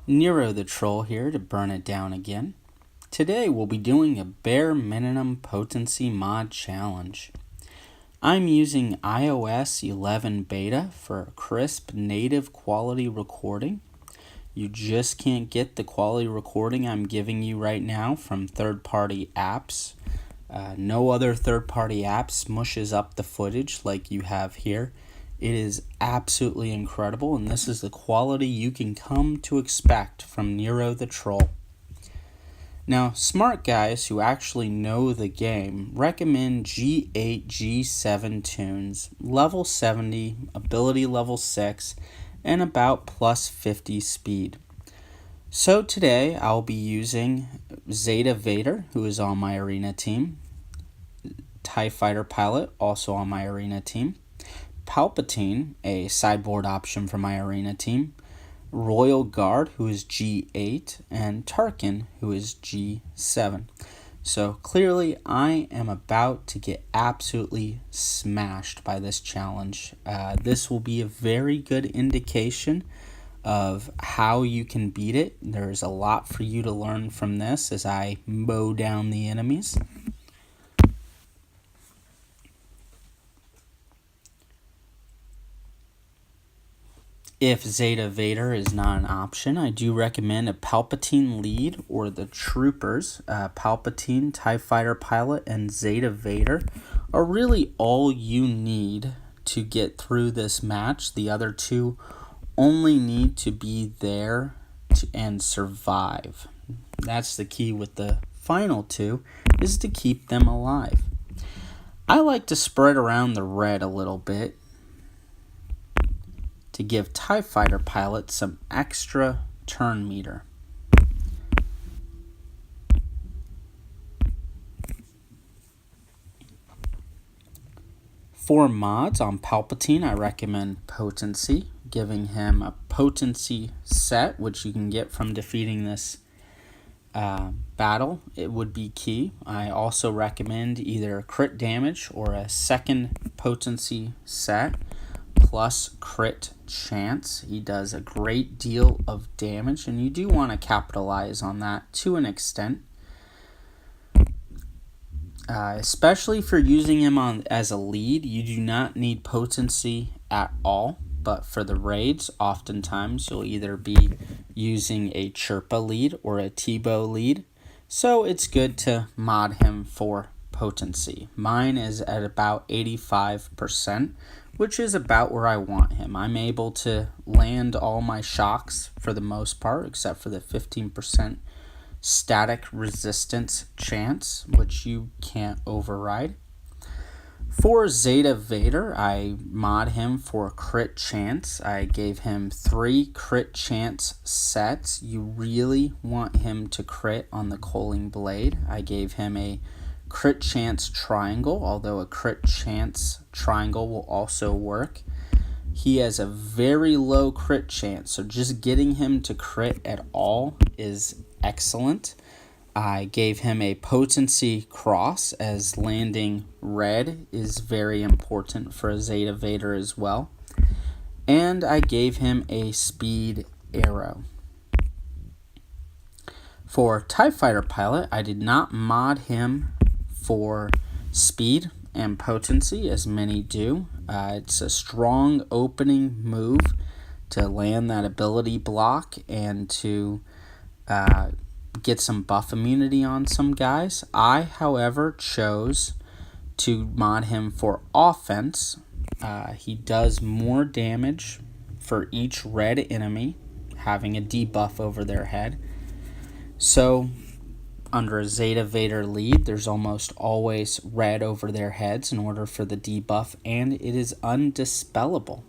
Niro the Troll here to burn it down again. Today we'll be doing a bare minimum potency mod challenge. I'm using iOS 11 beta for a crisp native quality recording. You just can't get the quality recording I'm giving you right now from third-party apps. No other third-party app smushes up the footage like you have here. It is absolutely incredible, and this is the quality you can come to expect from Niro the Troll. Now, smart guys who actually know the game recommend G8, G7 tunes, level 70, ability level 6, and about plus 50 speed. So today I'll be using Zeta Vader, who is on my arena team, TIE Fighter Pilot, also on my arena team, Palpatine, a sideboard option for my arena team, Royal Guard, who is G8, and Tarkin, who is G7. So clearly I am about to get absolutely smashed by this challenge. This will be a very good indication of how you can beat it. There's a lot for you to learn from this as I mow down the enemies. If Zeta Vader is not an option, I do recommend a Palpatine lead or the Troopers. Palpatine, TIE Fighter Pilot, and Zeta Vader are really all you need to get through this match. The other two only need to be there and survive. That's the key with the final two, is to keep them alive. I like to spread around the red a little bit to give TIE Fighter Pilot some extra turn meter. For mods on Palpatine, I recommend Potency, giving him a Potency set, which you can get from defeating this battle. It would be key. I also recommend either crit damage or a second Potency set plus crit chance. He does a great deal of damage, and you do want to capitalize on that to an extent. Especially for using him as a lead, you do not need potency at all. But for the raids, oftentimes you'll either be using a Chirpa lead or a Tebow lead. So it's good to mod him for potency. Mine is at about 85%, which is about where I want him. I'm able to land all my shocks for the most part, except for the 15% static resistance chance, which you can't override. For Zeta Vader, I mod him for crit chance. I gave him 3 crit chance sets. You really want him to crit on the Coaling Blade. I gave him a crit chance triangle, although a crit chance triangle will also work. He has a very low crit chance, so just getting him to crit at all is excellent. I gave him a potency cross, as landing red is very important for a Zeta Vader as well. And I gave him a speed arrow. For TIE Fighter Pilot, I did not mod him for speed and potency, as many do. It's a strong opening move to land that ability block and to get some buff immunity on some guys. I, however, chose to mod him for offense. He does more damage for each red enemy, having a debuff over their head. So under a Zeta Vader lead, there's almost always red over their heads in order for the debuff, and it is undispellable.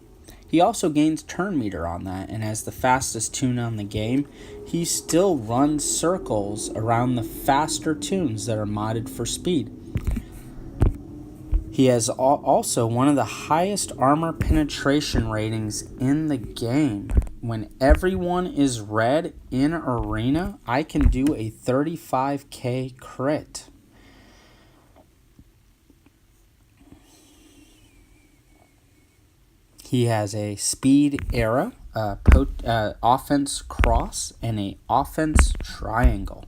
He also gains turn meter on that, and as the fastest tune on the game, he still runs circles around the faster tunes that are modded for speed. He has also one of the highest armor penetration ratings in the game. When everyone is red in arena, I can do a 35k crit. He has a speed arrow offense cross and a offense triangle.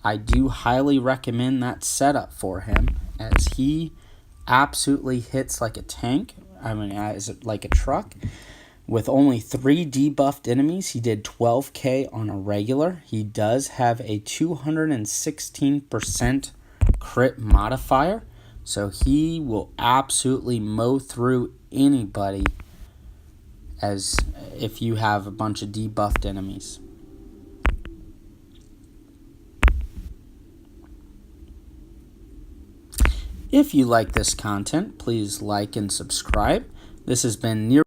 I do highly recommend that setup for him, as he absolutely hits like a tank. I mean, like a truck. With only 3 debuffed enemies, he did 12k on a regular. He does have a 216% crit modifier, so he will absolutely mow through anybody as if you have a bunch of debuffed enemies. If you like this content, please like and subscribe. This has been Niro